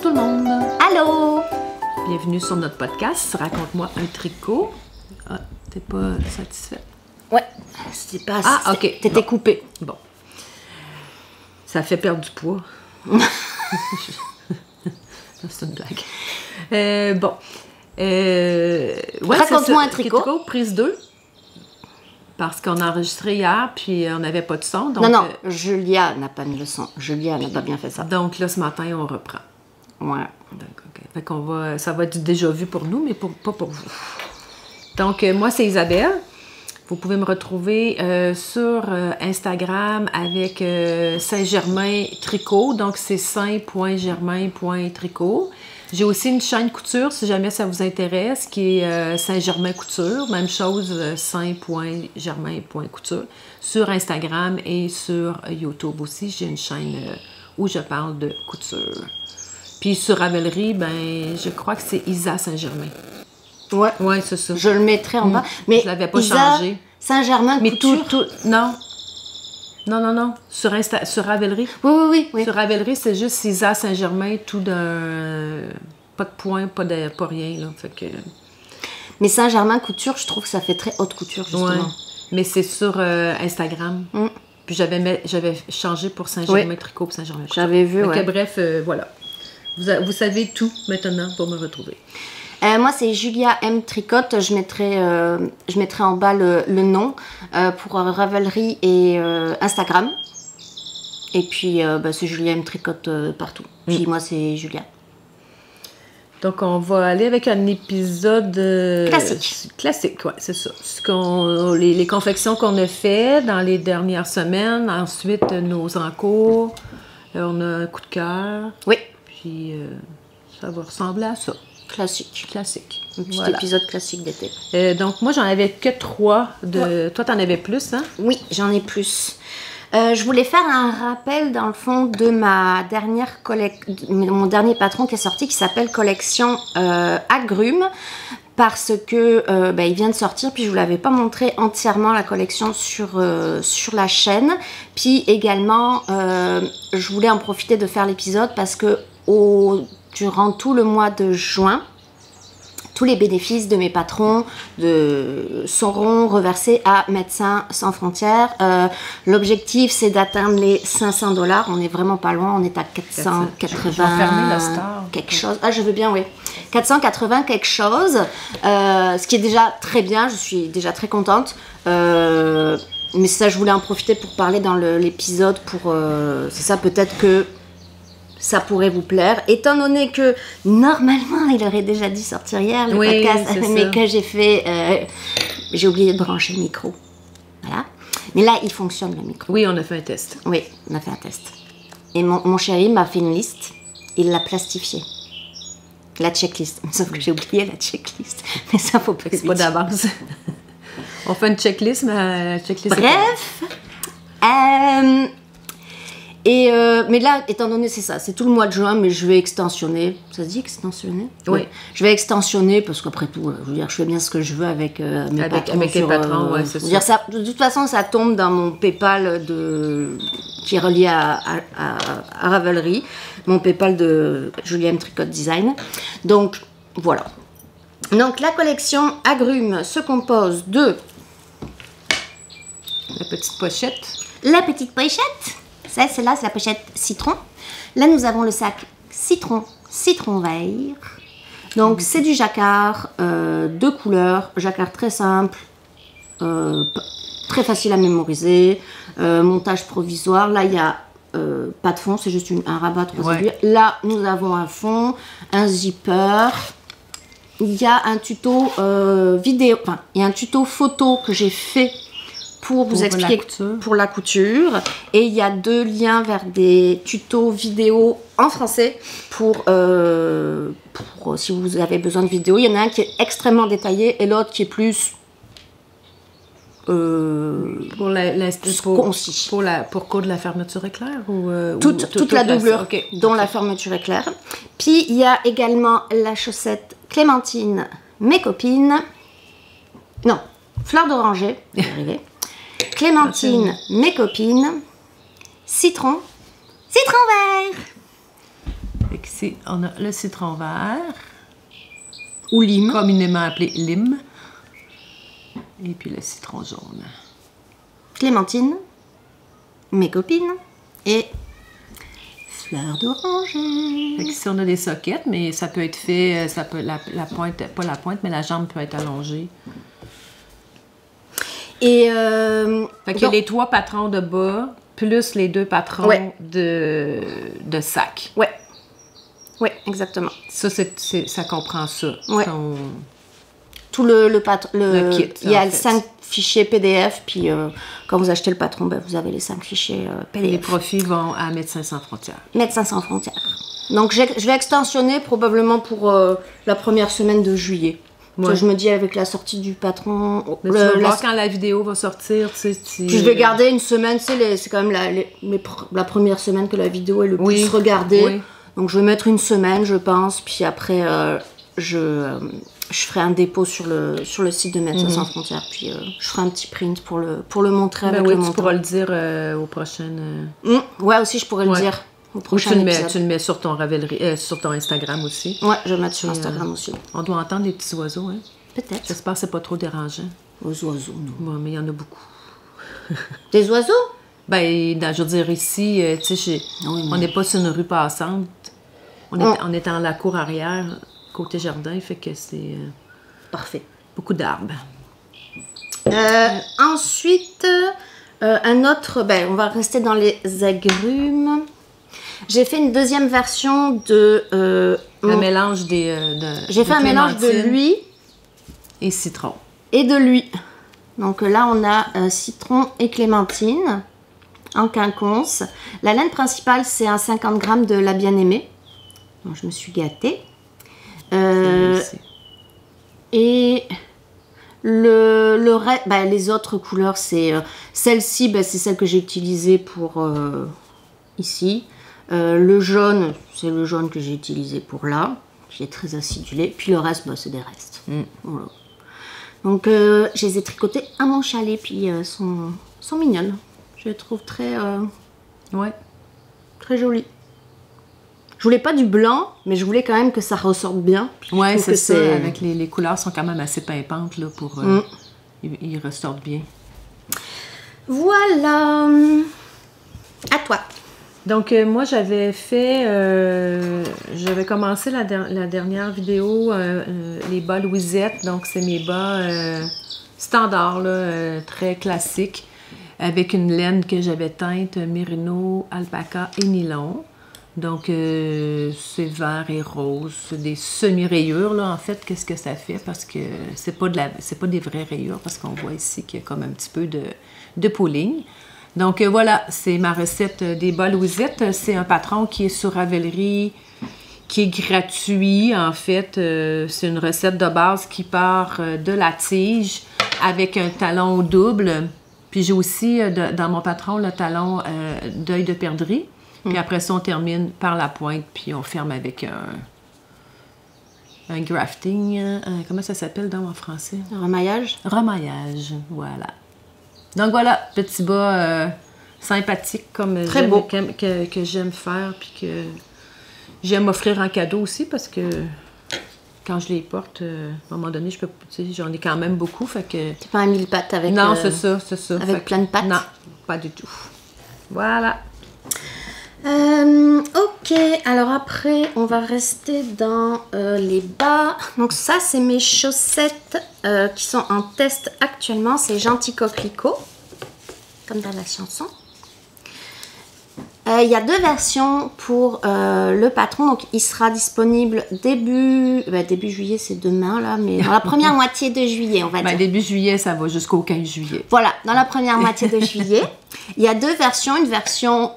tout le monde! Allô! Bienvenue sur notre podcast Raconte-moi un tricot. Ah, t'es pas satisfaite? Ouais, c'était pas... Ah, ok. T'étais coupée. Bon. Ça fait perdre du poids. C'est une blague. Bon. Ouais, Raconte-moi un tricot. Prise 2. Parce qu'on a enregistré hier, puis on n'avait pas de son. Donc, non, Julia n'a pas mis le son. Julia n'a pas bien fait ça. Donc là, ce matin, on reprend. Ouais. Donc, OK. Fait qu'on va... Ça va être du déjà vu pour nous, mais pas pour vous. Donc, moi, c'est Isabelle. Vous pouvez me retrouver sur Instagram avec Saint-Germain Tricot. Donc, c'est saint.germain.tricot. J'ai aussi une chaîne couture, si jamais ça vous intéresse, qui est Saint-Germain Couture. Même chose, saint.germain.couture. Sur Instagram et sur YouTube aussi, j'ai une chaîne où je parle de couture. Puis sur Ravelry, ben, je crois que c'est Isa Saint-Germain. Ouais. Ouais, c'est ça. Je le mettrai en bas. Mais je l'avais pas changé. Saint-Germain Mais Couture. Non. Non. Sur Ravelry. Oui. Sur Ravelry, c'est juste Isa Saint-Germain, tout d'un... Pas de point, pas rien, là. Fait que... Mais Saint-Germain Couture, je trouve que ça fait très haute couture, justement. Ouais. Mais c'est sur Instagram. Puis j'avais changé pour Saint-Germain Tricot pour Saint-Germain Couture. J'avais vu, ouais. Bref, voilà. Vous savez tout maintenant pour me retrouver. Moi, c'est Julia M. Tricotte. Je mettrai en bas le nom pour Ravelry et Instagram. Et puis, c'est Julia M. Tricotte partout. Puis moi, c'est Julia. Donc, on va aller avec un épisode... classique. Classique, oui, c'est ça. Les confections qu'on a fait dans les dernières semaines. Ensuite, nos encours. On a un coup de cœur. Oui. Puis, ça va ressembler à ça. Classique. Un petit épisode classique d'été. Donc, moi, j'en avais que 3. Toi, t'en avais plus, hein? Oui, j'en ai plus. Je voulais faire un rappel, dans le fond, de ma dernière mon dernier patron qui est sorti, qui s'appelle Collection Agrumes, parce que il vient de sortir, puis je vous l'avais pas montré entièrement, la collection sur la chaîne. Puis également, je voulais en profiter de faire l'épisode parce que durant tout le mois de juin, tous les bénéfices de mes patrons seront reversés à Médecins Sans Frontières. L'objectif, c'est d'atteindre les 500 $. On n'est vraiment pas loin, on est à 480 quelque chose. Ah, je veux bien, oui. 480 quelque chose, ce qui est déjà très bien, je suis déjà très contente. Mais ça, je voulais en profiter pour parler dans l'épisode. C'est ça, peut-être que ça pourrait vous plaire, étant donné que normalement il aurait déjà dû sortir hier le podcast, mais que j'ai fait, j'ai oublié de brancher le micro. Voilà. Mais là il fonctionne le micro. Oui, on a fait un test. Oui, on a fait un test. Et mon chéri m'a fait une liste, il l'a plastifiée. La checklist. Sauf que j'ai oublié la checklist. Mais ça faut pas. C'est pas d'avance. On fait une checklist, mais la checklist. Bref. Mais là, étant donné, c'est ça, c'est tout le mois de juin, mais je vais extensionner. Ça se dit extensionner? Oui. Je vais extensionner parce qu'après tout, je veux dire, je fais bien ce que je veux avec mes patrons. Avec tes patrons, ouais, c'est ça. Dire, ça. De toute façon, ça tombe dans mon PayPal qui est relié à Ravelry, mon PayPal de Julia M. Tricotte Design. Donc, voilà. Donc, la collection Agrumes se compose de... La petite pochette. La petite pochette. Celle-là, c'est la pochette citron. Là, nous avons le sac citron vert. Donc, c'est du jacquard de couleur. Jacquard très simple, très facile à mémoriser. Montage provisoire. Là, il n'y a pas de fond, c'est juste un rabat 3 aiguilles. Là, nous avons un fond, un zipper. Il y a un tuto vidéo, enfin, il y a un tuto photo que j'ai fait pour vous expliquer pour la couture, et il y a 2 liens vers des tutos vidéo en français pour si vous avez besoin de vidéo. Il y en a un qui est extrêmement détaillé et l'autre qui est plus concis. Pour coudre la fermeture éclair toute la doublure, dont la fermeture éclair. Puis il y a également la chaussette Clémentine, mes copines. Non, fleur d'oranger. Clémentine, mes copines. Citron vert. Fait qu'ici, on a le citron vert, Ou lime. communément appelé lime, et puis le citron jaune. Clémentine, mes copines, et fleur d'oranger. Fait qu'ici, on a des sockets, mais ça peut être fait, ça peut, la pointe, pas la pointe, mais la jambe peut être allongée. Et Fait qu'il y a les 3 patrons de bas, plus les 2 patrons Ouais. de sac. ouais, ouais, exactement. Ça, ça comprend ça. Ouais. Son- Tout Le kit, il y a en les fait. 5 fichiers PDF, puis quand vous achetez le patron, ben, vous avez les 5 fichiers Les PDF. profits vont à Médecins sans frontières. Médecins sans frontières. Donc je vais extensionner probablement pour la première semaine de juillet. Ouais. Ça, je me dis avec la sortie du patron, Mais tu vas voir quand la vidéo va sortir, tu sais. puis je vais garder une semaine, c'est quand même la première semaine que la vidéo est le plus regardée. Oui. Donc je vais mettre une semaine, je pense, puis après je ferai un dépôt sur le site de Médecins sans frontières, puis je ferai un petit print pour le montrer Ben avec oui, le tu montant. pourras le dire aux prochaines. Ouais, aussi je pourrais le Ouais. dire au Ou prochain tu le épisode. mets sur ton Ravelry, sur ton Instagram aussi. Ouais, je vais le mettre sur Instagram aussi. On doit entendre des petits oiseaux, hein. Peut-être. J'espère que c'est pas trop dérangeant. Aux oiseaux, non. Ouais, mais il y en a beaucoup. Des oiseaux? Ben, je veux dire, ici, tu sais, Oui, mais- on n'est pas sur une rue passante. On est dans la cour arrière, côté jardin, fait que c'est Parfait. beaucoup d'arbres. Ensuite, un autre, ben, on va rester dans les agrumes. J'ai fait une deuxième version de... Le mélange des. J'ai fait un mélange de clémentine lui et citron. et de lui. Donc là, on a citron et clémentine en quinconce. La laine principale, c'est un 50 g de la bien-aimée. Donc, je me suis gâtée. Ici. Et les autres couleurs, c'est celle-ci, ben, c'est celle que j'ai utilisée pour ici. Le jaune, c'est le jaune que j'ai utilisé pour là, qui est très acidulé. Puis le reste, ben, c'est des restes. Voilà. Donc, je les ai tricotés à mon chalet, puis sont mignonnes. Je les trouve très, Ouais. très jolies. Je voulais pas du blanc, mais je voulais quand même que ça ressorte bien. Puis je Ouais, trouve c'est que ça. Avec les couleurs sont quand même assez pimpantes là, pour. Ils ressortent bien. Voilà. À toi. Donc, moi, j'avais fait. J'avais commencé la dernière vidéo, les bas Louisette. Donc, c'est mes bas standards, là, très classiques, avec une laine que j'avais teinte mérino, alpaca et nylon. Donc, c'est vert et rose. C'est des semi-rayures, là, en fait. Qu'est-ce que ça fait? Parce que c'est pas des vraies rayures, parce qu'on voit ici qu'il y a comme un petit peu de pooling. Donc, voilà, c'est ma recette des bas Louisette. C'est un patron qui est sur Ravelry, qui est gratuit, en fait. C'est une recette de base qui part de la tige avec un talon double. Puis, j'ai aussi, dans mon patron, le talon d'œil de perdrix. Puis après ça, on termine par la pointe, puis on ferme avec un grafting. Comment ça s'appelle en français? Remaillage. Remaillage, voilà. Donc voilà, petit bas sympathique comme Très beau. que j'aime faire, puis que j'aime offrir en cadeau aussi, parce que quand je les porte, à un moment donné, j'en ai quand même beaucoup, fait que... C'est pas un mille pattes avec... Non, c'est ça. avec Fait que- plein de pattes? Non, pas du tout. Voilà. Ok, alors après, on va rester dans les bas. Donc ça, c'est mes chaussettes qui sont en test actuellement. C'est Gentil Coquelicot, comme dans la chanson. Il y a deux versions pour le patron. Donc il sera disponible début juillet, c'est demain là, mais dans la première moitié de juillet, on va dire. Début juillet, ça va jusqu'au 15 juillet. Voilà, dans la première moitié de juillet. Il y a deux versions. Une version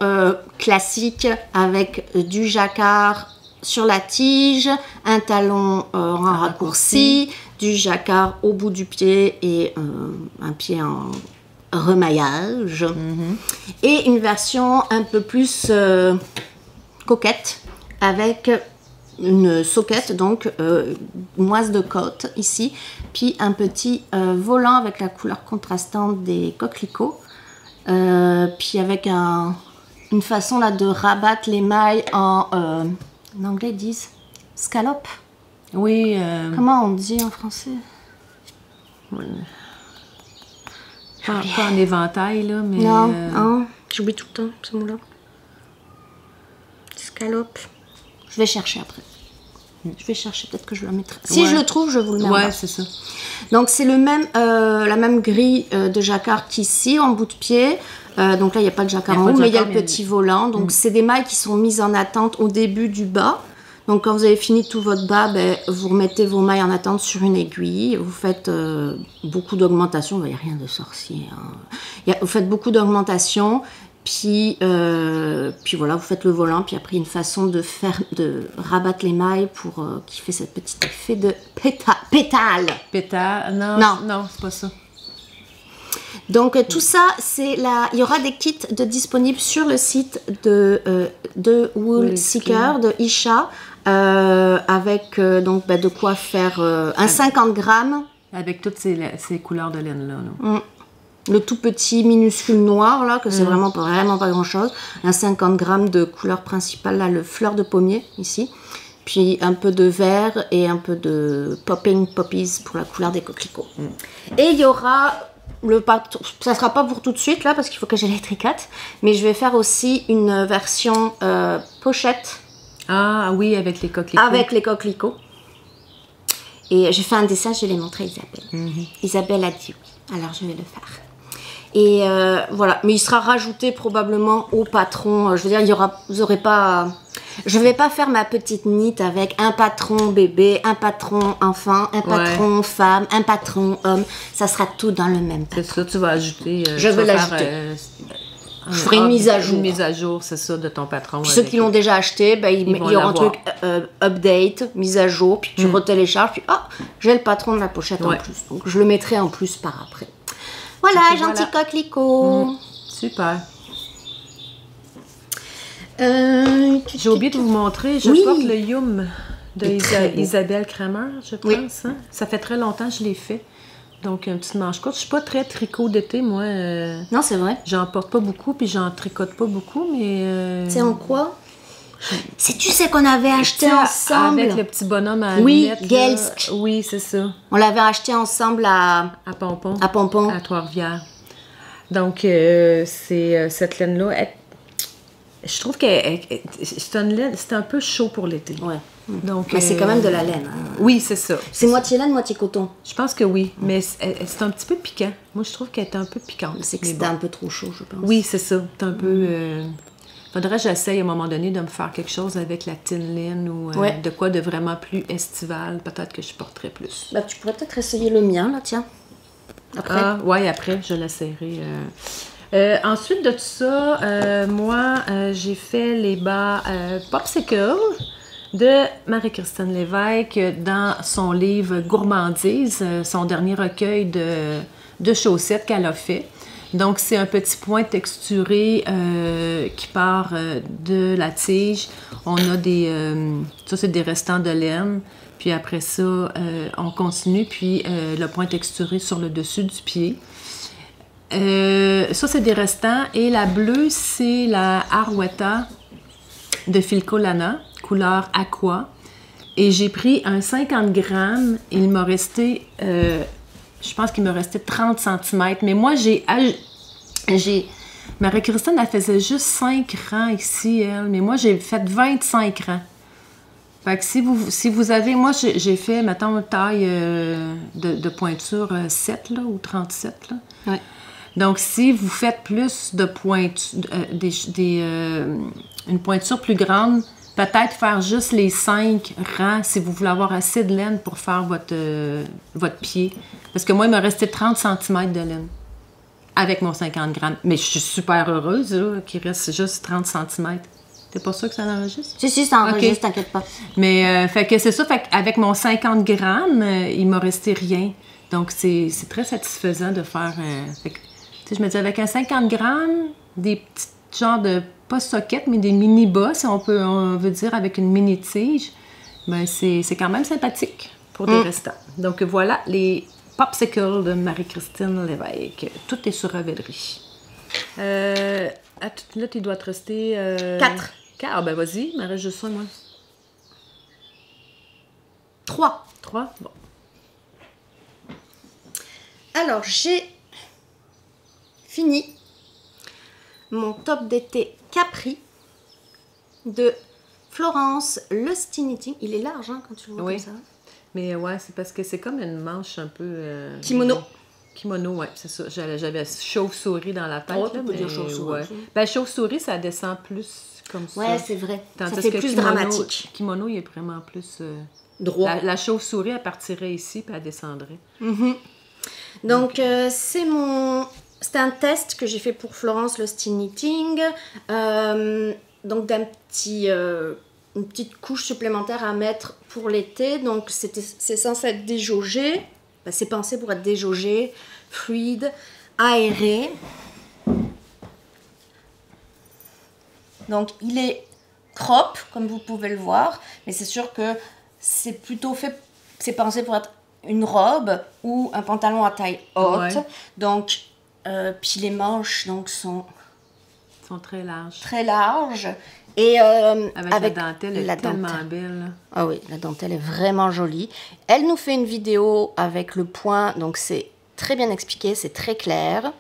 classique avec du jacquard sur la tige, un talon en raccourci, du jacquard au bout du pied et un pied en remaillage. Et une version un peu plus coquette avec une soquette, donc moise de côte ici, puis un petit volant avec la couleur contrastante des coquelicots, puis avec une façon là de rabattre les mailles en En anglais, ils disent scalope. Oui. Comment on dit en français? Pas en éventail, là, mais... Non, j'oublie tout le temps ce mot-là. Scalope. Je vais chercher après. Je vais chercher, peut-être que je le mettrai. Si je le trouve, je vous le mets en bas. Ouais, c'est ça. Donc c'est la même grille de jacquard qu'ici, en bout de pied. Donc là, il n'y a pas de jacquard en haut, mais il y a le petit volant. Donc c'est des mailles qui sont mises en attente au début du bas. Donc quand vous avez fini tout votre bas, vous remettez vos mailles en attente sur une aiguille. Vous faites beaucoup d'augmentation. Il n'y a rien de sorcier. Hein. Vous faites beaucoup d'augmentation. Puis voilà, vous faites le volant, puis après une façon de rabattre les mailles pour qui fait cette petite effet de pétale. Pétale? Non, c'est pas ça. Donc tout ça, il y aura des kits disponibles sur le site de Wool Seeker, de Isha, avec de quoi faire un 50 grammes. Avec toutes ces couleurs de laine là. Le tout petit minuscule noir là, que c'est vraiment pas grand chose. Un 50 grammes de couleur principale, là, le fleur de pommier ici. Puis un peu de vert et un peu de poppies pour la couleur des coquelicots. Et il y aura ça sera pas pour tout de suite là parce qu'il faut que j'ai les tricotes. Mais je vais faire aussi une version pochette. Ah oui, avec les coquelicots. Avec les coquelicots. Et j'ai fait un dessin, je l'ai montré à Isabelle. Isabelle a dit oui. Alors je vais le faire. Et voilà, mais il sera rajouté probablement au patron. Je veux dire, vous aurez pas. Je vais pas faire ma petite knit avec un patron bébé, un patron enfant, un patron femme, un patron homme. Ça sera tout dans le même patron. C'est ça, tu vas ajouter. Je vais l'ajouter. Je ferai une mise à jour. Une mise à jour, c'est ça, de ton patron. Puis ceux qui l'ont déjà acheté, il y aura un truc update, mise à jour, puis tu retélécharges, puis j'ai le patron de la pochette en plus. Donc je le mettrai en plus par après. Voilà, gentil coquelicot. Super. J'ai oublié de vous montrer, je porte le Yum de Isabelle Kramer, je pense. Hein? Ça fait très longtemps que je l'ai fait. Donc, une petite manche courte. Je suis pas très tricot d'été, moi. Non, c'est vrai. J'en porte pas beaucoup, puis j'en tricote pas beaucoup, mais... C'est en quoi? Tu sais qu'on avait acheté ensemble. Avec le petit bonhomme à lunettes. Gelsk. Oui, c'est ça. On l'avait acheté ensemble à Pompon. À Pompon. À Trois-Rivières. Donc, c'est cette laine-là. Je trouve que c'est une laine, c'est un peu chaud pour l'été. Ouais. Donc, mais c'est quand même de la laine. Hein. Oui, c'est ça. C'est moitié laine, moitié coton. Je pense que oui, mais c'est un petit peu piquant. Moi, je trouve qu'elle est un peu piquante. C'est que c'était un peu trop chaud, je pense. Oui, c'est ça. C'est un peu... Faudrait que j'essaye à un moment donné de me faire quelque chose avec la thin laine ou de quoi de vraiment plus estival. Peut-être que je porterais plus. Tu pourrais peut-être essayer le mien, là, tiens. Après. Oui, après, je l'essayerai. Ensuite de tout ça, moi, j'ai fait les bas Popsicle de Marie-Christine Lévesque dans son livre Gourmandise, son dernier recueil de chaussettes qu'elle a fait. Donc, c'est un petit point texturé qui part de la tige. On a ça, c'est des restants de laine. Puis après ça, on continue. Puis le point texturé sur le dessus du pied. Ça, c'est des restants. Et la bleue, c'est la Arwetta de Filco Lana, couleur aqua. Et j'ai pris un 50 grammes. Il m'a resté, je pense qu'il me restait 30 cm. Mais moi, Marie-Christine, elle faisait juste 5 rangs ici, elle. Mais moi, j'ai fait 25 rangs. Fait que si vous avez... Moi, j'ai fait, mettons, taille de pointure 7, là, ou 37, là. Ouais. Donc, si vous faites plus de une pointure plus grande, peut-être faire juste les 5 rangs si vous voulez avoir assez de laine pour faire votre pied. Parce que moi, il me restait 30 cm de laine avec mon 50 grammes. Mais je suis super heureuse là, qu'il reste juste 30 cm. T'es pas sûr que ça enregistre? Si, ça enregistre, t'inquiète pas. Mais, fait que c'est ça. Fait qu'avec mon 50 grammes, il m'a resté rien. Donc, c'est très satisfaisant de faire... je me dis, avec un 50 grammes, des petits genres de, pas sockets, mais des mini-bas, si on veut dire, avec une mini-tige, ben c'est quand même sympathique pour des restants. Donc voilà, les Popsicles de Marie-Christine Lévesque. Tout est sur Ravelry. Là, tu dois te rester... 4. Ah ben vas-y, il m'en reste juste ça, moi. 3. 3? Bon. Alors, j'ai fini mon top d'été Capri de Florence Lusty Knitting. Il est large hein, quand tu le vois Oui. comme ça. Mais ouais, c'est parce que c'est comme une manche un peu... Kimono. Kimono, ouais, c'est ça. J'avais chauve-souris dans la tête. Oh, là, tu peux mais dire chauve-souris. ouais. Ben, chauve-souris, ça descend plus comme ça. Ouais, c'est vrai. Tandis ça fait que plus kimono, dramatique. Kimono, il est vraiment plus... Droit. La chauve-souris, elle partirait ici, puis elle descendrait. Donc, c'était un test que j'ai fait pour Florence Lusty Knitting. Donc, une petite couche supplémentaire à mettre pour l'été. Donc, c'est censé être déjaugé. Ben, c'est pensé pour être déjaugé, fluide, aéré. Donc, il est crop, comme vous pouvez le voir. Mais c'est sûr que c'est plutôt fait... C'est pensé pour être une robe ou un pantalon à taille haute. Ouais. Donc, puis les manches donc, sont Ils sont très larges. très larges. Et Avec la dentelle, elle est tellement belle. Ah oui, la dentelle est vraiment jolie. Elle nous fait une vidéo avec le point, donc c'est très bien expliqué, c'est très clair.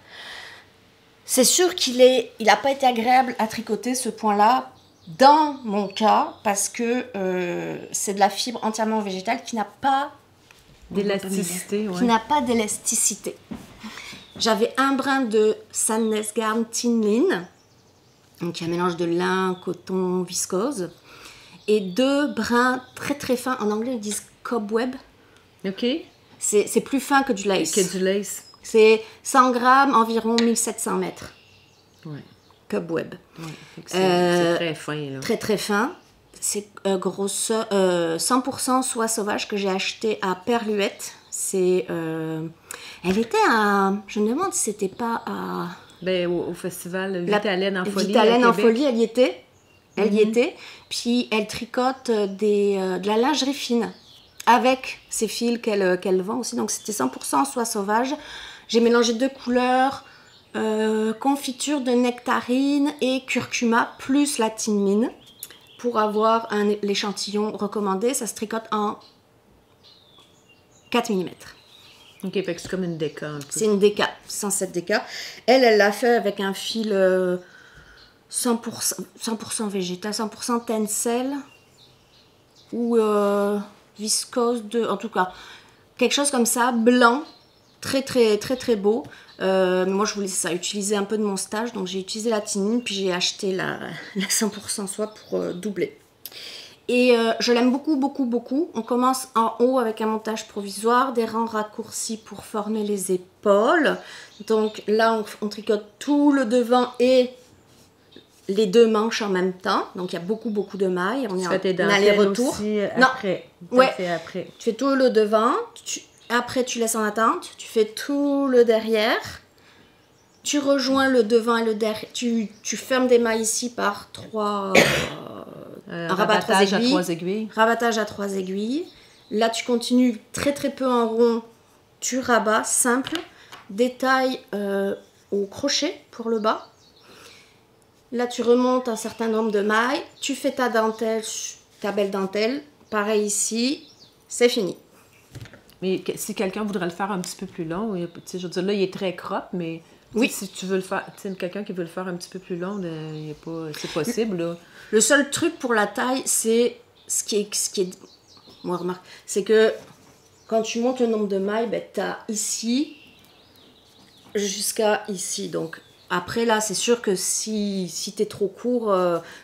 C'est sûr qu'il n'a pas été agréable à tricoter ce point-là, dans mon cas, parce que c'est de la fibre entièrement végétale qui n'a pas D'élasticité, ouais. qui n'a pas d'élasticité. J'avais un brin de Sandnes Garn Thin Lin, donc un mélange de lin, coton, viscose, et 2 brins très très fins. En anglais, ils disent cobweb. OK. C'est plus fin que du lace. Que du lace. C'est 100 grammes, environ 1700 mètres. Ouais. Cobweb. Ouais. C'est très fin, là. Très très fin. C'est 100% soie sauvage que j'ai acheté à Perluette. Elle était à... Je me demande si c'était pas à... Ben, au festival Vitalaine en folie. Vitalaine à en Québec. folie, elle y était. Elle y était. Puis elle tricote de la lingerie fine avec ces fils qu'elle vend aussi. Donc c'était 100% soie sauvage. J'ai mélangé 2 couleurs, confiture de nectarine et curcuma plus la tinmine pour avoir l'échantillon recommandé. Ça se tricote en 4 mm. OK, fait que c'est comme une déca un peu. C'est une déca, 107 déca. Elle l'a fait avec un fil 100% végétal, 100% tencel ou viscose, en tout cas, quelque chose comme ça, blanc, très très très très beau. Moi je voulais utiliser un peu de mon stage, donc j'ai utilisé la tinine, puis j'ai acheté la 100% soie pour doubler. Et je l'aime beaucoup, beaucoup, beaucoup. On commence en haut avec un montage provisoire, des rangs raccourcis pour former les épaules. Donc là, on tricote tout le devant et les 2 manches en même temps. Donc il y a beaucoup, beaucoup de mailles. On Tu est fais tes en dentelles aller-retour. aussi Non. après. Ouais. C'est après. Tu fais tout le devant. Après, tu laisses en attente. Tu fais tout le derrière. Tu rejoins le devant et le derrière. Tu fermes des mailles ici par 3... un rabat à 3 aiguilles. Rabattage à 3 aiguilles. Là, tu continues très très peu en rond. Tu rabats, simple. Détail au crochet pour le bas. Là, tu remontes un certain nombre de mailles. Tu fais ta dentelle, ta belle dentelle. Pareil ici. C'est fini. Mais si quelqu'un voudrait le faire un petit peu plus long, je veux dire, là, il est très crop, mais oui. Si tu veux le faire, quelqu'un qui veut le faire un petit peu plus long, c'est possible. Là. Le seul truc pour la taille, c'est ce qui est moi remarque, c'est que quand tu montes le nombre de mailles, ben, tu as ici jusqu'à ici. Donc après là, c'est sûr que si tu es trop court,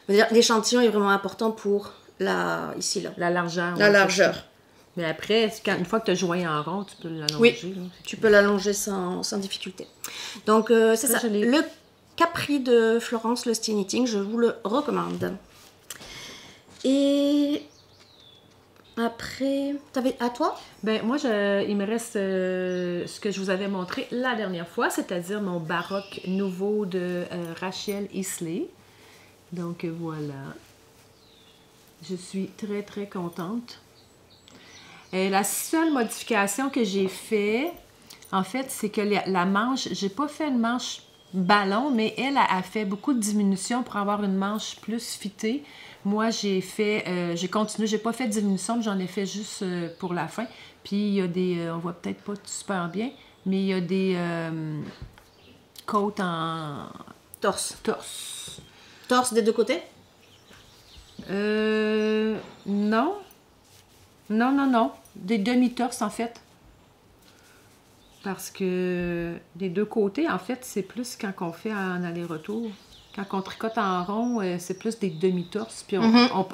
l'échantillon est vraiment important pour la largeur. La largeur. Mais après, une fois que tu as joint en rond, tu peux l'allonger. Oui, tu peux l'allonger sans difficulté. Donc, c'est ça. Le Capri de Florence Lusty Knitting, je vous le recommande. Et après, à toi? Ben moi, il me reste ce que je vous avais montré la dernière fois, c'est-à-dire mon baroque nouveau de Rachel Isley. Donc, voilà. Je suis très, très contente. La seule modification que j'ai fait, en fait, c'est que la manche, j'ai pas fait une manche ballon, mais elle a fait beaucoup de diminution pour avoir une manche plus fitée. Moi, j'ai continué, j'ai pas fait de diminution, mais j'en ai fait juste pour la fin. Puis il y a on voit peut-être pas super bien, mais il y a des côtes en Torse. torse. Torse des deux côtés? Non. Non. Des demi-torses, en fait. Parce que des deux côtés, en fait, c'est plus quand on fait en aller-retour. Quand on tricote en rond, c'est plus des demi-torses. Puis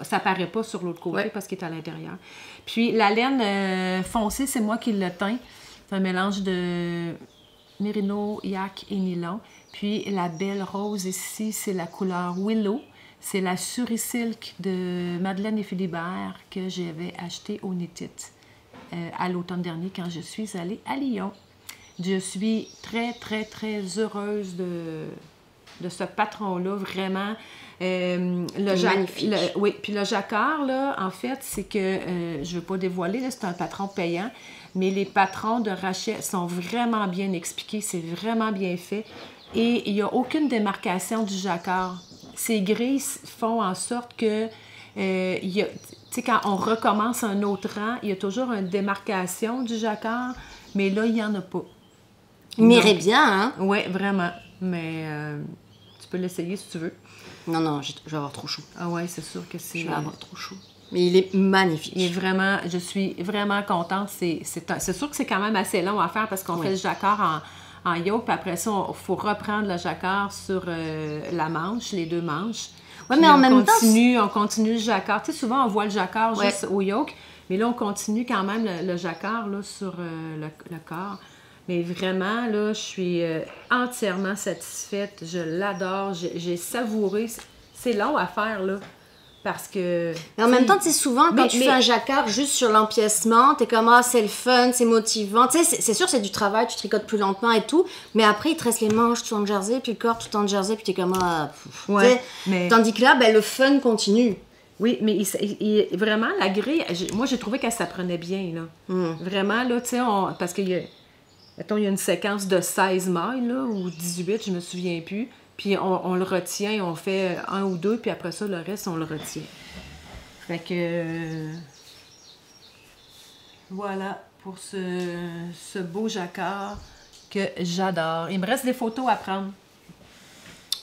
ça paraît pas sur l'autre côté parce qu'il est à l'intérieur. Puis la laine foncée, c'est moi qui le teins. C'est un mélange de mérino, yak et nylon. Puis la belle rose ici, c'est la couleur Willow. C'est la Surisilk de Madeleine et Philibert que j'avais acheté au Knit It à l'automne dernier quand je suis allée à Lyon. Je suis très, très, très heureuse de ce patron-là, vraiment. Magnifique. Oui, puis le jacquard, là, en fait, c'est que, je ne veux pas dévoiler, là, c'est un patron payant, mais les patrons de Rachel sont vraiment bien expliqués, c'est vraiment bien fait. Et il n'y a aucune démarcation du jacquard. Ces grilles font en sorte que, tu sais, quand on recommence un autre rang, il y a toujours une démarcation du jacquard, mais là, il n'y en a pas. Il m'irait bien, hein? Oui, vraiment. Mais tu peux l'essayer si tu veux. Non, je vais avoir trop chaud. Ah ouais, c'est sûr que c'est... Je vais avoir trop chaud. Mais il est magnifique. Il est vraiment... Je suis vraiment contente. C'est sûr que c'est quand même assez long à faire parce qu'on fait le jacquard en yoke, puis après ça, il faut reprendre le jacquard sur la manche, les deux manches. Oui, mais en même temps... On continue le jacquard. Tu sais, souvent, on voit le jacquard juste au yoke, mais là, on continue quand même le jacquard là, sur le corps. Mais vraiment, là, je suis entièrement satisfaite. Je l'adore. J'ai savouré. C'est long à faire, là. Parce que... Mais en même temps, tu sais, souvent, quand tu fais un jacquard juste sur l'empiècement, t'es comme, c'est le fun, c'est motivant. Tu sais, c'est sûr, c'est du travail, tu tricotes plus lentement et tout. Mais après, il te reste les manches tout en jersey, puis le corps tout en jersey, puis t'es comme, mais... Tandis que là, le fun continue. Oui, mais vraiment, la grille, moi, j'ai trouvé qu'elle s'apprenait bien, là. Vraiment, là, tu sais, parce qu'il y a... Mettons, il y a une séquence de 16 mailles, là, ou 18, je me souviens plus. Puis on le retient, on fait un ou deux, puis après ça, le reste, on le retient. Fait que... voilà pour ce beau jacquard que j'adore. Il me reste des photos à prendre.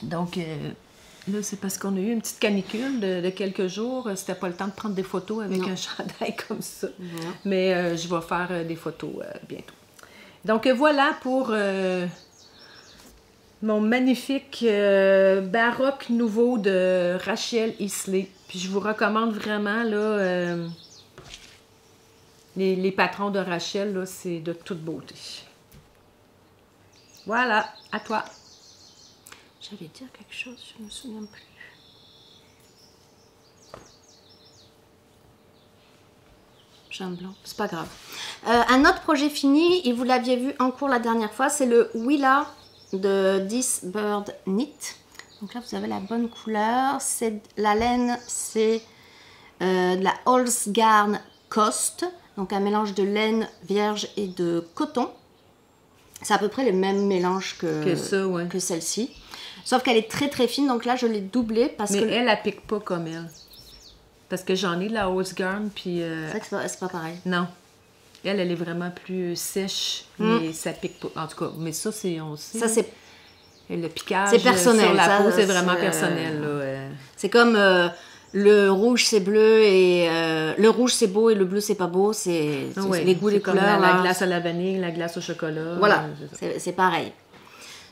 Donc, là, c'est parce qu'on a eu une petite canicule de quelques jours. C'était pas le temps de prendre des photos avec un chandail comme ça. Mais je vais faire des photos bientôt. Donc voilà pour mon magnifique baroque nouveau de Rachel Isley. Puis je vous recommande vraiment, là, les patrons de Rachel, là, c'est de toute beauté. Voilà, à toi. J'allais dire quelque chose, je me souviens plus. J'ai un blanc, c'est pas grave. Un autre projet fini, et vous l'aviez vu en cours la dernière fois, c'est le Willa de This Bird Knit. Donc là, vous avez la bonne couleur. La laine, c'est de la Holzgarn Cost. Donc un mélange de laine vierge et de coton. C'est à peu près le même mélange que celle-ci. Sauf qu'elle est très très fine, donc là, je l'ai doublée parce que... Mais elle pique pas comme elle. Parce que j'en ai de la Holzgarn, puis... C'est vrai que c'est pas pareil. Non. Elle est vraiment plus sèche, mais ça pique pas. En tout cas, mais ça, on sait. Ça, c'est... Le piquage c'est personnel, sur la peau, c'est vraiment personnel. Là, C'est comme le rouge, c'est bleu, et le rouge, c'est beau, et le bleu, c'est pas beau. C'est les goûts, les couleurs. La glace à la vanille, la glace au chocolat. Voilà, c'est pareil.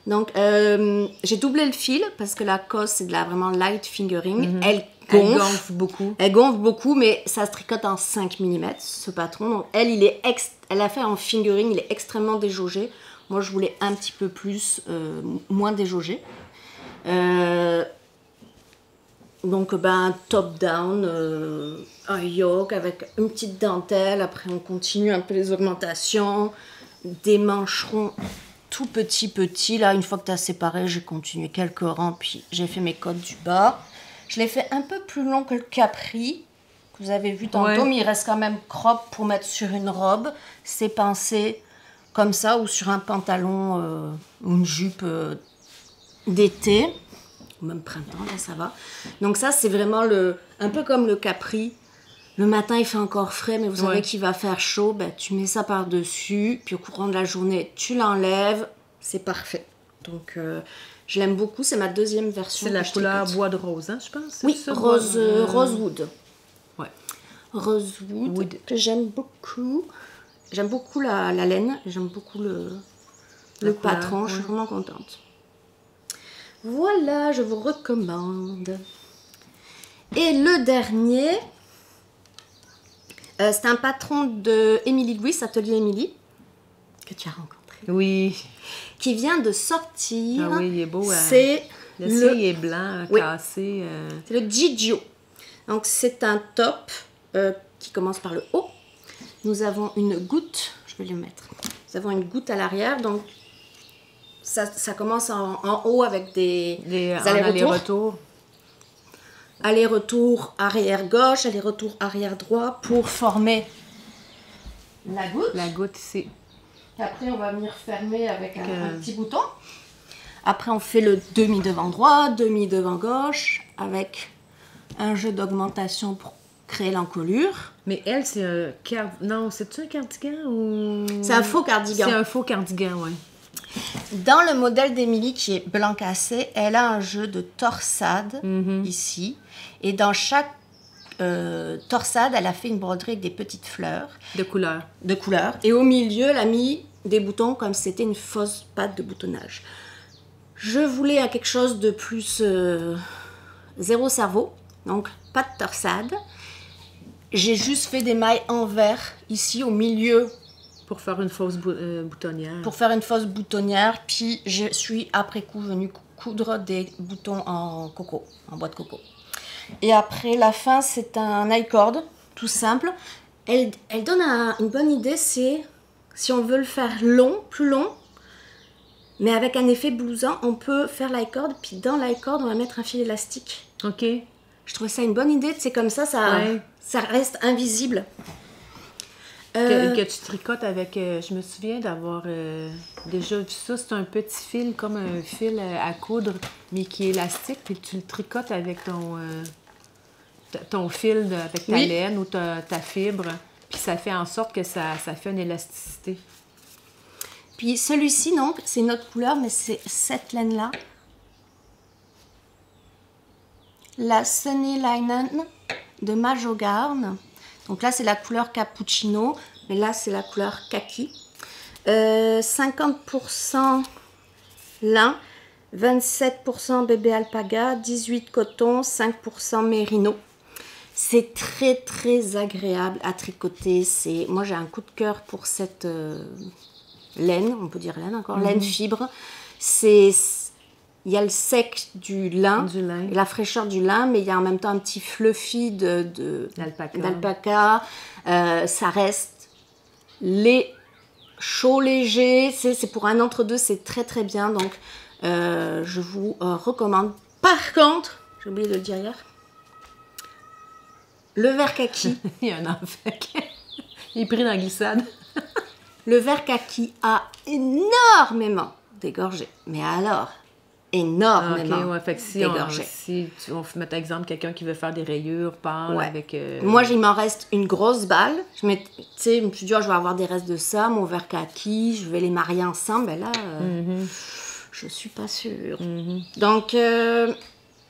Donc, j'ai doublé le fil, parce que la cosse, c'est de la vraiment light fingering. Elle gonfle beaucoup. Elle gonfle beaucoup, mais ça se tricote en 5 mm, ce patron. Donc, elle a fait en fingering, il est extrêmement déjaugé. Moi, je voulais un petit peu plus, moins déjaugé. Donc, top-down, un yoke avec une petite dentelle. Après, on continue un peu les augmentations. Des mancherons tout petits. Là, une fois que tu as séparé, j'ai continué quelques rangs, puis j'ai fait mes côtes du bas. Je l'ai fait un peu plus long que le capri, que vous avez vu tantôt, mais il reste quand même crop pour mettre sur une robe. C'est pincé comme ça, ou sur un pantalon ou une jupe d'été. ou même printemps, là ça va. Donc ça c'est vraiment un peu comme le Capri. Le matin il fait encore frais, mais vous savez qu'il va faire chaud, ben, tu mets ça par-dessus, puis au courant de la journée tu l'enlèves, c'est parfait. Donc je l'aime beaucoup, c'est ma deuxième version. C'est la couleur bois de rose, hein, je pense? Oui, ça, rosewood. Ouais. Rosewood, que j'aime beaucoup. J'aime beaucoup la laine, j'aime beaucoup le patron, je suis vraiment contente. Voilà, je vous recommande. Et le dernier, c'est un patron de Émilie Louis, Atelier Émilie, que tu as rencontré. Oui. Qui vient de sortir. Ah oui, il est beau. C'est le ciel est blanc, cassé. C'est le Gigio. Donc c'est un top qui commence par le haut. Nous avons une goutte, je vais le mettre. Nous avons une goutte à l'arrière, donc ça commence en haut avec des allers-retours. Aller-retour arrière gauche, aller-retour arrière droit pour former la goutte. La goutte ici. Après, on va venir fermer avec un petit bouton. Après, on fait le demi-devant droit, demi-devant gauche, avec un jeu d'augmentation pour créer l'encolure. Mais elle, c'est un non, c'est-tu un cardigan ou... C'est un faux cardigan. C'est un faux cardigan, oui. Dans le modèle d'Émilie qui est blanc cassé, elle a un jeu de torsade ici. Et dans chaque torsade, elle a fait une broderie avec des petites fleurs. De couleur. De couleur. Et au milieu, elle a mis des boutons comme si c'était une fausse patte de boutonnage. Je voulais quelque chose de plus zéro cerveau. Donc, pas de torsade. J'ai juste fait des mailles en vert ici au milieu. Pour faire une fausse boutonnière. Pour faire une fausse boutonnière. Puis, je suis après coup venue coudre des boutons en coco, en bois de coco. Et après, la fin, c'est un I-cord, tout simple. Elle donne une bonne idée, c'est si on veut le faire long, plus long, mais avec un effet blouson, on peut faire l'i-cord, puis dans l'i-cord, on va mettre un fil élastique. OK. Je trouvais ça une bonne idée, c'est comme ça reste invisible. Que tu tricotes avec... je me souviens d'avoir déjà vu ça. C'est un petit fil, comme un fil à coudre, mais qui est élastique, puis tu le tricotes avec ton fil, avec ta laine ou ta fibre, puis ça fait en sorte que ça fait une élasticité. Puis celui-ci, non, c'est une autre couleur, mais c'est cette laine-là. La Sunny Linen de Majogarn. Donc là, c'est la couleur cappuccino, mais là, c'est la couleur kaki. 50% lin, 27% bébé alpaga, 18% coton, 5% mérino. C'est très, très agréable à tricoter. Moi, j'ai un coup de cœur pour cette laine, on peut dire laine encore, laine fibre. Il y a le sec du lin, et la fraîcheur du lin, mais il y a en même temps un petit fluffy d'alpaca. Ça reste chaud, léger. C'est pour un entre-deux, c'est très très bien. Donc, je vous recommande. Par contre, j'ai oublié de le dire hier, le vert kaki. Il y a un enfant il est pris dans la glissade. Le vert kaki a énormément dégorgé. Mais alors... énormément fait que si on met exemple quelqu'un qui veut faire des rayures pâles avec... Moi, il m'en reste une grosse balle. Je me suis dit, je vais avoir des restes de ça, mon vert kaki, je vais les marier ensemble. Ben là, je suis pas sûre. Donc,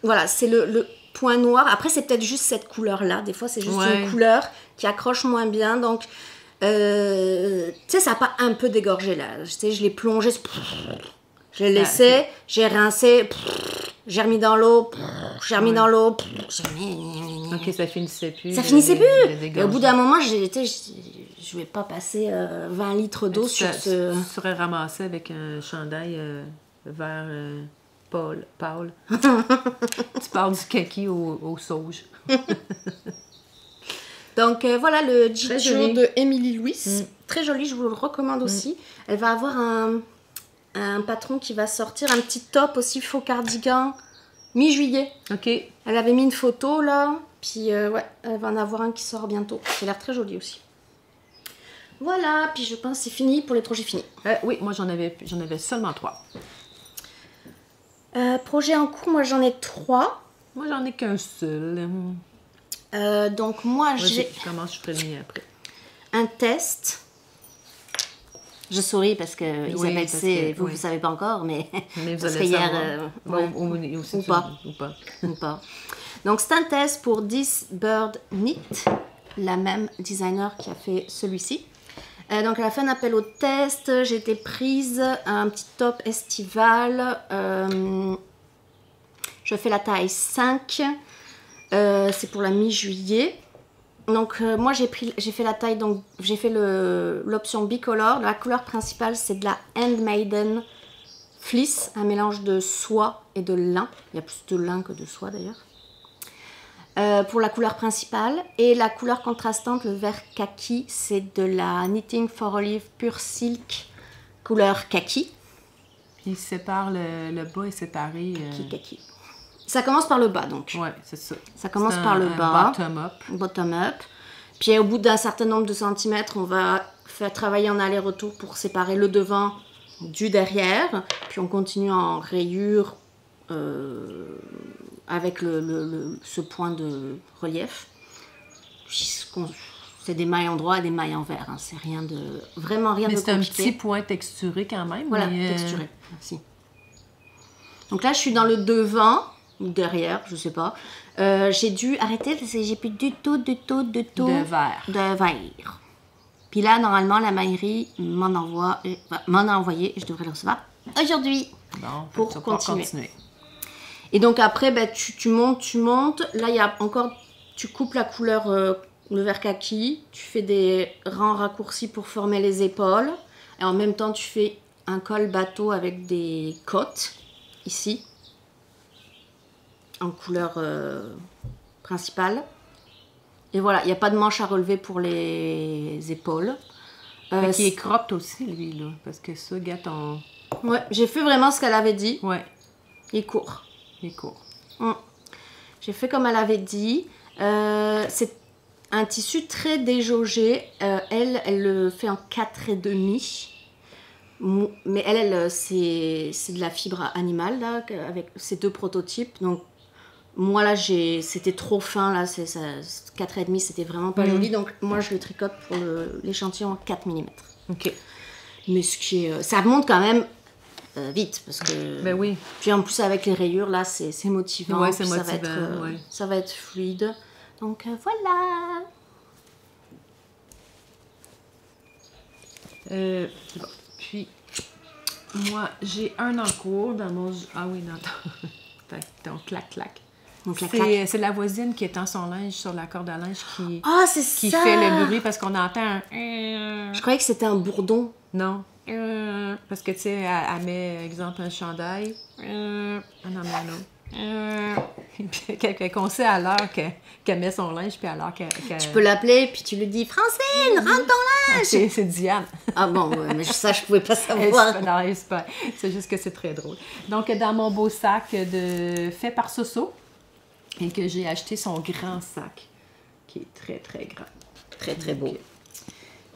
voilà, c'est le point noir. Après, c'est peut-être juste cette couleur-là. Des fois, c'est juste une couleur qui accroche moins bien. Donc, ça n'a pas un peu dégorgé là. Je l'ai plongé... Je l'ai laissé, j'ai rincé, j'ai remis dans l'eau, j'ai remis dans l'eau. Ok, ça finissait plus. Ça finissait plus. Et au bout d'un moment, je vais pas passer 20 litres d'eau sur ce... Tu serais ramassé avec un chandail vert pâle. Tu parles du kaki au sauge. Donc voilà le Gigio de Émilie Louis. Très joli, je vous le recommande aussi. Elle va avoir un patron qui va sortir, un petit top aussi, faux cardigan, mi-juillet. Ok. Elle avait mis une photo là, puis elle va en avoir un qui sort bientôt. Ça a l'air très joli aussi. Voilà, puis je pense que c'est fini pour les projets finis. Oui, moi j'en avais seulement 3. Projet en cours, moi j'en ai 3. Moi, j'en ai qu'un seul. Donc moi j'ai Je commence, je ferai le mien après. un test. Je souris parce que Isabelle parce sait, que- vous oui. ne savez pas encore, mais, Mais vous parce allez que hier, savoir. ouais, ou pas. Ou pas. ou pas. Donc c'est un test pour 10 Bird Knit, la même designer qui a fait celui-ci. Donc elle a fait un appel au test, j'ai été prise un petit top estival. Je fais la taille 5, c'est pour la mi-juillet. Donc moi j'ai fait la taille, donc j'ai fait l'option bicolore. La couleur principale c'est de la Handmaiden fleece, un mélange de soie et de lin. Il y a plus de lin que de soie d'ailleurs. Pour la couleur principale. Et la couleur contrastante, le vert kaki, c'est de la Knitting for Olive Pure Silk, couleur kaki. Puis il sépare le bas est séparé. Kaki. Ça commence par le bas donc. Ouais, c'est ça. Ça commence C'est par le bas. Bottom-up. Bottom up. Puis au bout d'un certain nombre de centimètres, on va faire travailler en aller-retour pour séparer le devant du derrière. Puis on continue en rayure avec ce point de relief. C'est des mailles en droit et des mailles en vert. Hein. C'est vraiment rien Mais de c'est un compliqué. petit point texturé quand même. Voilà, mais, texturé. Merci. Donc là, je suis dans le devant, ou derrière, je sais pas. J'ai dû arrêter parce que j'ai plus du tout De vert. de vert. Puis là, normalement, la maillerie m'en a envoyé, je devrais le recevoir aujourd'hui. Bon, Pour tu vas pouvoir continuer. Et donc après, ben, tu montes. Là, il y a encore, tu coupes la couleur, le vert kaki. Tu fais des rangs raccourcis pour former les épaules. Et en même temps, tu fais un col bateau avec des côtes, ici, en couleur principale. Et voilà, il n'y a pas de manche à relever pour les épaules. Qui est cropped aussi, lui, là. Parce que ça, gars, Ouais, j'ai fait vraiment ce qu'elle avait dit. Ouais, Il est court. il est court. J'ai fait comme elle avait dit. C'est un tissu très déjaugé. Elle le fait en 4,5. Mais c'est de la fibre animale, là, avec ces 2 prototypes. Donc, moi, là, c'était trop fin, là. 4,5, c'était vraiment pas joli. Donc, moi, je le tricote pour l'échantillon en 4 mm. OK. Mais ça monte quand même vite, parce que... Ben oui. Puis en plus, avec les rayures, là, c'est motivant. Ouais, c'est puis motivant, ouais. ça va être fluide. Donc, voilà. Bon. Puis, moi, j'ai un en cours dans mon... Ah oui, non, attends, clac. Donc, la claque. C'est la voisine qui étend son linge sur la corde à linge qui Ah, c'est fait ça! le bruit parce qu'on entend un... Je croyais que c'était un bourdon. Non. Parce que, tu sais, elle met, exemple, un chandail. Ah non, mais non. Puis qu'on sait à l'heure qu'elle met son linge, puis à l'heure qu'elle... Tu peux l'appeler, puis tu lui dis « Francine, rentre ton linge! » C'est Diane. Ah bon, ouais, mais ça, je pouvais pas savoir. C'est juste que c'est très drôle. Donc, dans mon beau sac fait par Soso, et que j'ai acheté son grand sac, qui est très, très grand. Très, très beau.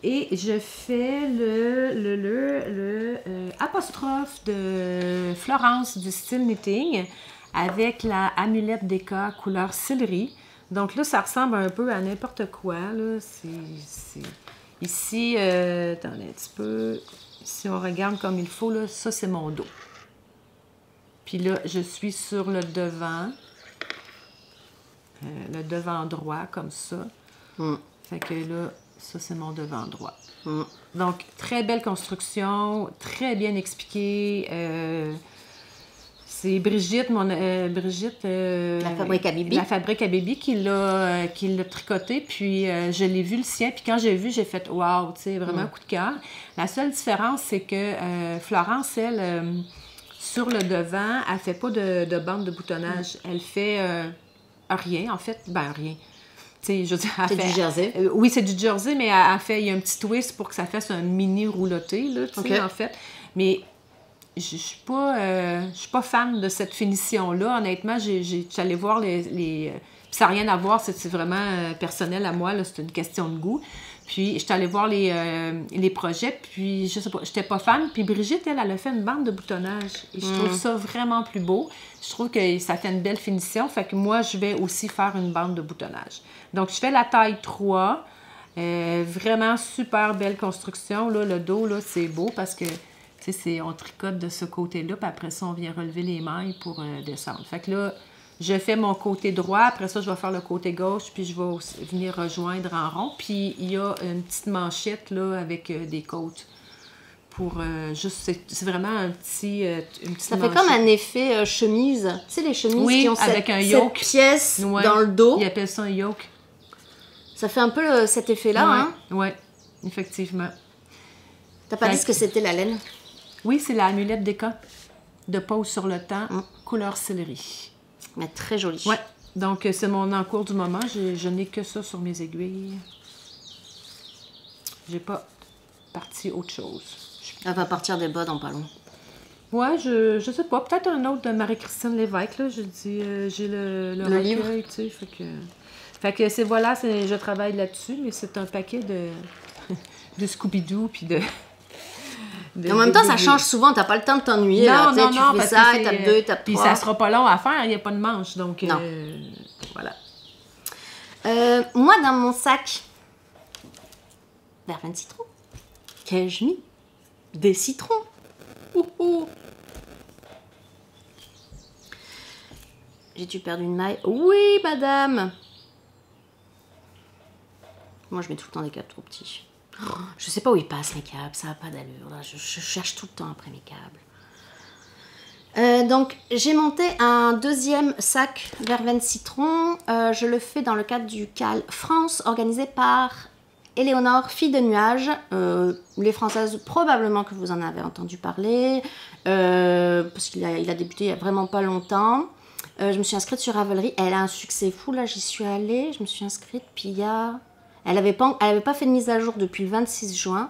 Et je fais le apostrophe de Florence du style knitting avec la amulette d'Eka couleur céleri. Donc là, ça ressemble un peu à n'importe quoi. Là. Ici, attendez un petit peu. Si on regarde comme il faut, là, ça, c'est mon dos. Puis là, je suis sur le devant. Le devant droit, comme ça. Fait que là, ça, c'est mon devant droit. Donc, très belle construction, très bien expliqué. C'est Brigitte, La fabrique à Bibi. La fabrique à Bibi qui l'a tricoté. Puis, je l'ai vu le sien. Puis, quand j'ai vu, j'ai fait « wow », tu sais, vraiment un coup de cœur. La seule différence, c'est que Florence, elle, sur le devant, elle fait pas de bande de boutonnage. Elle fait rien, en fait. Ben, rien. Je veux dire, c'est du jersey? Oui, c'est du jersey, mais il y a un petit twist pour que ça fasse un mini rouloté, là, tu sais, en fait. Mais je suis pas fan de cette finition-là. Honnêtement, j'allais voir les ça n'a rien à voir, c'est vraiment personnel à moi, là, c'est une question de goût. Puis, j'étais allée voir les projets, puis je sais pas, j'étais pas fan. Puis Brigitte, elle a fait une bande de boutonnage. Et je trouve ça vraiment plus beau. Je trouve que ça fait une belle finition. Fait que moi, je vais aussi faire une bande de boutonnage. Donc, je fais la taille 3. Vraiment super belle construction. Là, le dos, là, c'est beau parce que, tu sais, on tricote de ce côté-là. Puis après ça, on vient relever les mailles pour descendre. Fait que là, je fais mon côté droit, après ça, je vais faire le côté gauche, puis je vais aussi venir rejoindre en rond. Puis il y a une petite manchette là, avec des côtes. Pour juste, c'est vraiment un petit. Une petite Ça fait manchette. comme un effet chemise. Tu sais, les chemises qui ont avec un cette yoke. pièce Ouais. dans le dos. Ils appellent ça un yoke. Ça fait un peu cet effet-là. Ouais, Hein? ouais, effectivement. T'as pas dit ce que c'était la laine? Oui, c'est l'amulette d'Eka de pose sur le temps, couleur céleri. Mais très jolie. Ouais. Donc, c'est mon encours du moment. Je n'ai que ça sur mes aiguilles. J'ai pas parti autre chose. Elle va partir des bas dans pas long. Ouais, je sais pas. Peut-être un autre de Marie-Christine Lévesque, là. Je dis, j'ai le livre. recueil, tu sais. Fait que c'est, voilà, je travaille là-dessus, mais c'est un paquet de Scooby-Doo, puis de... En même temps, ça change souvent, t'as pas le temps de t'ennuyer. Non, là. non, Tu non, fais parce ça, que étape 2, étape 3. Puis ça sera pas long à faire, il n'y a pas de manche, donc Non. voilà. Moi, dans mon sac, verveine citron, qu'ai-je mis? Des citrons. Ouhou. J'ai-tu perdu une maille? Oui, madame. Moi, je mets tout le temps des câbles trop petits. Oh, je sais pas où ils passent, mes câbles. Ça n'a pas d'allure. Là. Je cherche tout le temps après mes câbles. Donc, j'ai monté un deuxième sac verveine citron. Je le fais dans le cadre du CAL France, organisé par Éléonore, fille de nuages. Les Françaises, probablement que vous en avez entendu parler, parce qu'il a débuté il y a vraiment pas longtemps. Je me suis inscrite sur Ravelry. Elle a un succès fou. Là, j'y suis allée. Je me suis inscrite, puis il y a... Elle avait pas fait de mise à jour depuis le 26 juin.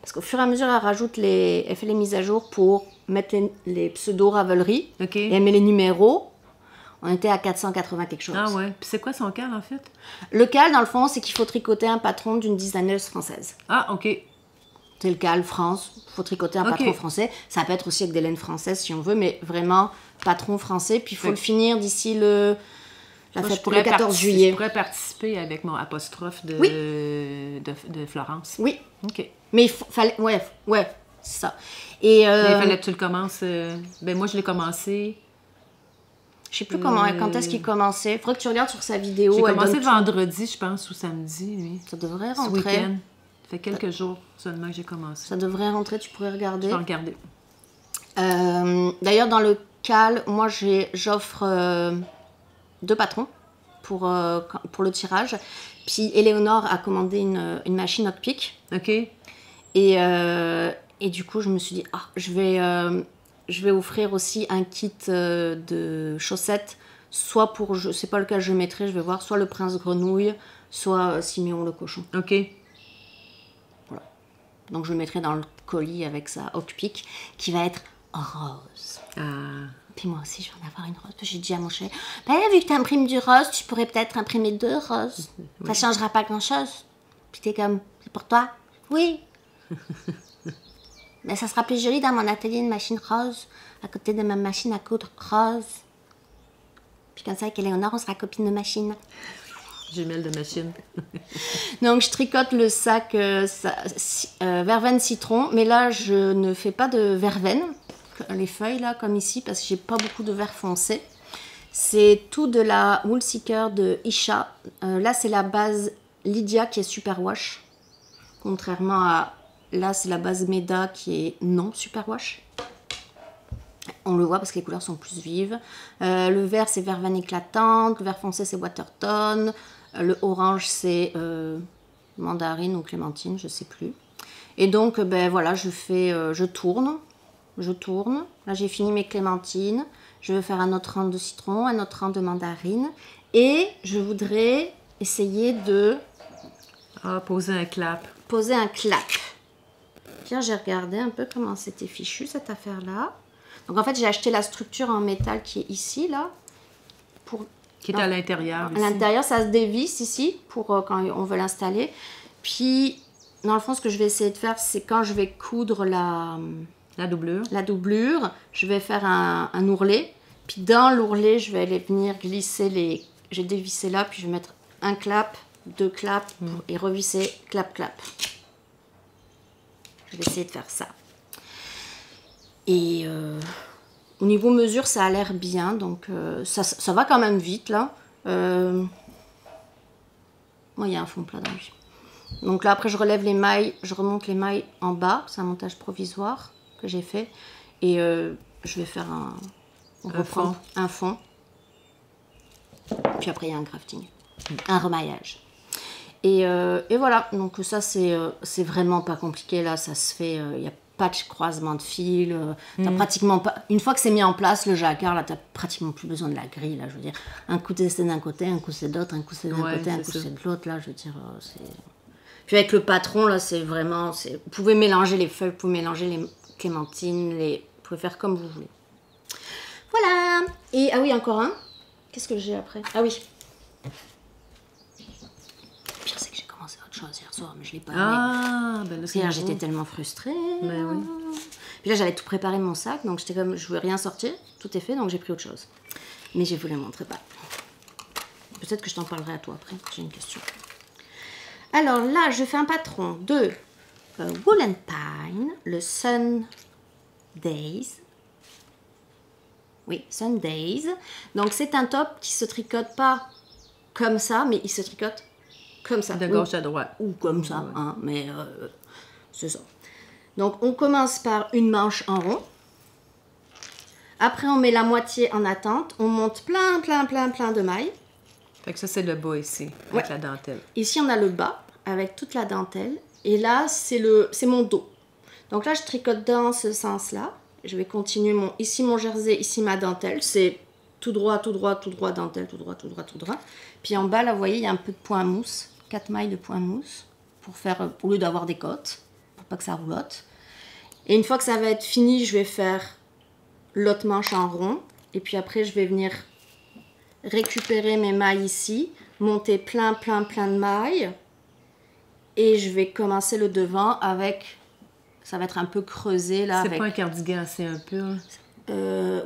Parce qu'au fur et à mesure, elle fait les mises à jour pour mettre les pseudos Ravelry. OK. Et elle met les numéros. On était à 480 quelque chose. Ah ouais. Puis c'est quoi son cal, en fait? Le cal, dans le fond, c'est qu'il faut tricoter un patron d'une designeuse française. Ah, OK. C'est le cal France. Il faut tricoter un patron français. Ça peut être aussi avec des laines françaises si on veut, mais vraiment patron français. Puis il faut le finir d'ici le 14 juillet. Je pourrais participer avec mon apostrophe de Florence. Oui. OK. Mais il fallait... Ouais, c'est ça. Et Mais il fallait que tu le commences... Ben moi, je l'ai commencé... Je sais plus quand est-ce qu'il commençait. Il faudrait que tu regardes sur sa vidéo. J'ai commencé vendredi, je pense, ou samedi, oui. Ça devrait Ce rentrer. week-end. Ça fait quelques jours seulement que j'ai commencé. Ça devrait rentrer, tu pourrais regarder. Je vais regarder. D'ailleurs, dans le CAL, moi, j'offre 2 patrons pour le tirage. Puis, Éléonore a commandé une machine Hockpick. OK. Et du coup, je me suis dit, je vais offrir aussi un kit de chaussettes, soit pour, c'est pas le cas, je mettrai, je vais voir, soit le prince grenouille, soit Siméon le cochon. OK. Voilà. Donc je le mettrai dans le colis avec sa Hockpick qui va être rose. Ah. Puis moi aussi, je vais en avoir une rose. J'ai dit à mon chéri, vu que tu imprimes du rose, tu pourrais peut-être imprimer 2 roses. Oui. Ça changera pas grand-chose. Puis t'es comme, c'est pour toi? Oui. Mais ça sera plus joli dans mon atelier, une machine rose, à côté de ma machine à coudre rose. Puis comme ça, avec Éléonore, on sera copine de machine. Jumelle de machine. Donc, je tricote le sac verveine citron. Mais là, je ne fais pas de verveine, les feuilles, là, comme ici, parce que j'ai pas beaucoup de vert foncé. C'est tout de la Woolseeker de Isha. Là, c'est la base Lydia qui est super wash. Contrairement à... Là, c'est la base Meda qui est non super wash. On le voit parce que les couleurs sont plus vives. Le vert, c'est verveine éclatante. Le vert foncé, c'est Waterton. Le orange, c'est mandarine ou clémentine, je sais plus. Et donc, voilà, je tourne. Là, j'ai fini mes clémentines. Je vais faire un autre rang de citron, un autre rang de mandarine. Et je voudrais essayer de... poser un clap. Poser un clap. Tiens, j'ai regardé un peu comment c'était fichu, cette affaire-là. Donc, en fait, j'ai acheté la structure en métal qui est ici, là. Qui est à l'intérieur. À l'intérieur, ça se dévisse ici, pour quand on veut l'installer. Puis, dans le fond, ce que je vais essayer de faire, c'est quand je vais coudre la doublure, je vais faire un ourlet. Puis dans l'ourlet, je vais aller venir glisser les... J'ai dévissé là, puis je vais mettre un clap, 2 claps, et revisser, clap, clap. Je vais essayer de faire ça. Et au niveau mesure, ça a l'air bien, donc ça va quand même vite, là. Moi, il y a un fond plat dans lui. Donc là, après, je relève les mailles, je remonte les mailles en bas. C'est un montage provisoire que j'ai fait. Et je vais faire un fond. Puis après, il y a un crafting, un remaillage. Et voilà, donc ça, c'est vraiment pas compliqué. Là, ça se fait, il n'y a pas de croisement de fil. T'as pratiquement pas... Une fois que c'est mis en place, le jacquard, là, t'as pratiquement plus besoin de la grille. Là, je veux dire, un coup c'est d'un côté, un coup c'est de l'autre, un coup c'est d'un côté, un coup c'est de l'autre. Là, je veux dire, c'est... Puis avec le patron, là, c'est vraiment... Vous pouvez mélanger les feuilles, vous pouvez mélanger les clémentines, vous pouvez faire comme vous voulez. Voilà. Et, ah oui, encore un. Qu'est-ce que j'ai après? Ah oui. Le pire, c'est que j'ai commencé autre chose hier soir, mais je l'ai pas aimé. Ben là, hier, j'étais tellement frustrée. Ben oui. Puis là, j'avais tout préparé mon sac, donc j'étais comme, je voulais rien sortir. Tout est fait, donc j'ai pris autre chose. Mais je vous les montrer pas. Peut-être que je t'en parlerai à toi après. J'ai une question. Alors là, je fais un patron de Wool & Pine, le Sun Days. Oui, Sun Days. Donc c'est un top qui se tricote pas comme ça, mais il se tricote comme ça. De gauche à droite. Ou comme ça, ouais. Hein, mais c'est ça. Donc on commence par une manche en rond. Après on met la moitié en attente. On monte plein de mailles. Fait que ça c'est le bas ici, avec la dentelle. Ici on a le bas avec toute la dentelle. Et là c'est mon dos. Donc là je tricote dans ce sens-là. Je vais continuer ici mon jersey, ici ma dentelle. C'est tout droit, dentelle, tout droit. Puis en bas, là, vous voyez, il y a un peu de point mousse. 4 mailles de point mousse pour faire, au lieu d'avoir des côtes, pour pas que ça roulotte. Et une fois que ça va être fini, je vais faire l'autre manche en rond. Et puis après, je vais venir récupérer mes mailles ici, monter plein de mailles. Et je vais commencer le devant avec... Ça va être un peu creusé là. C'est pas un cardigan, c'est un peu...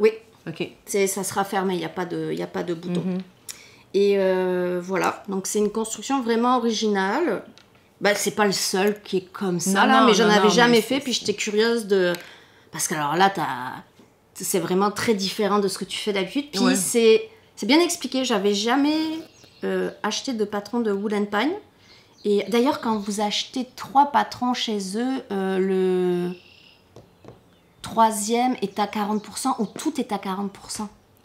Oui. OK. Ça sera fermé, il n'y a pas de bouton. Et voilà, donc c'est une construction vraiment originale. Ben, c'est pas le seul qui est comme ça, mais j'en avais jamais fait, puis j'étais curieuse de... Parce que alors là, c'est vraiment très différent de ce que tu fais d'habitude. Puis c'est bien expliqué, j'avais jamais acheté de patron de Wool & Pine. Et d'ailleurs, quand vous achetez 3 patrons chez eux, le 3e est à 40% ou tout est à 40%.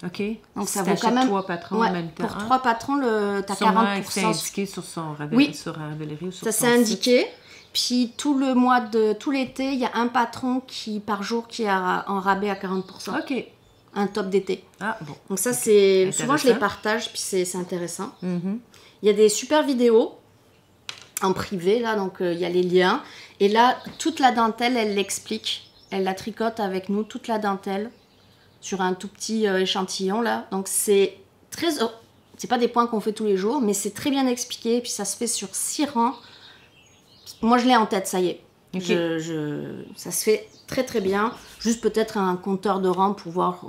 OK. Donc ça vaut quand même 3 patrons en même temps. Pour 3 patrons, t'as 40%. C'est indiqué sur son Ravelry, sur Ravelry ou sur ça c'est indiqué. Puis tout l'été, il y a un patron par jour qui est en rabais à 40%. OK. Un top d'été. Ah bon. Donc ça c'est... Souvent je les partage, puis c'est intéressant. Il y a des super vidéos en privé, là, donc il y a les liens. Et là, toute la dentelle, elle l'explique. Elle la tricote avec nous, toute la dentelle, sur un tout petit échantillon, là. Donc c'est très... c'est pas des points qu'on fait tous les jours, mais c'est très bien expliqué. Puis ça se fait sur 6 rangs. Moi, je l'ai en tête, ça y est. Okay. Ça se fait très bien. Juste peut-être un compteur de rangs pour voir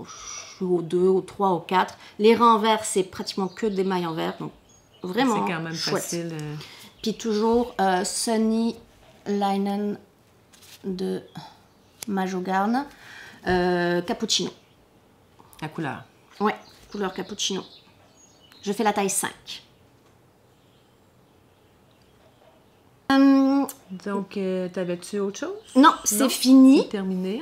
au 2, au 3, au 4. Les rangs en vert, c'est pratiquement que des mailles en vert. Donc vraiment c'est quand même chouette. Facile. Puis toujours Sunny Linen de Majogarn, cappuccino. La couleur. Ouais, couleur cappuccino. Je fais la taille 5. Donc, t'avais-tu autre chose? Non, c'est fini. C'est terminé.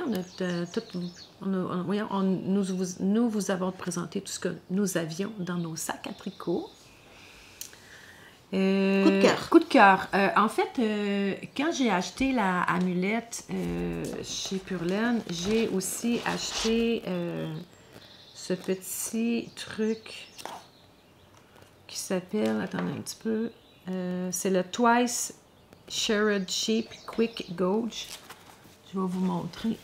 Nous vous avons présenté tout ce que nous avions dans nos sacs à tricot. Coup de cœur. Coup de cœur. En fait, quand j'ai acheté la amulette chez Purlaine, j'ai aussi acheté ce petit truc qui s'appelle, attendez un petit peu, c'est le Twice Shared Sheep Quick Gauge. Je vais vous montrer.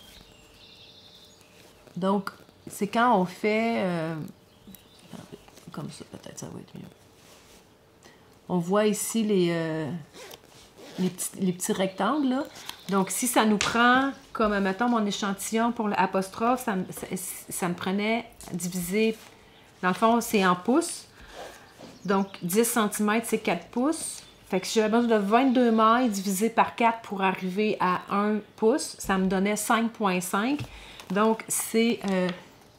Donc, c'est quand on fait, comme ça peut-être ça va être mieux. On voit ici les petits rectangles, là. Donc, si ça nous prend, comme, mettons, mon échantillon pour l'apostrophe, ça me prenait divisé, dans le fond, c'est en pouces. Donc, 10 cm, c'est 4 pouces. Fait que si j'avais besoin de 22 mailles divisé par 4 pour arriver à 1 pouce, ça me donnait 5,5. Donc, c'est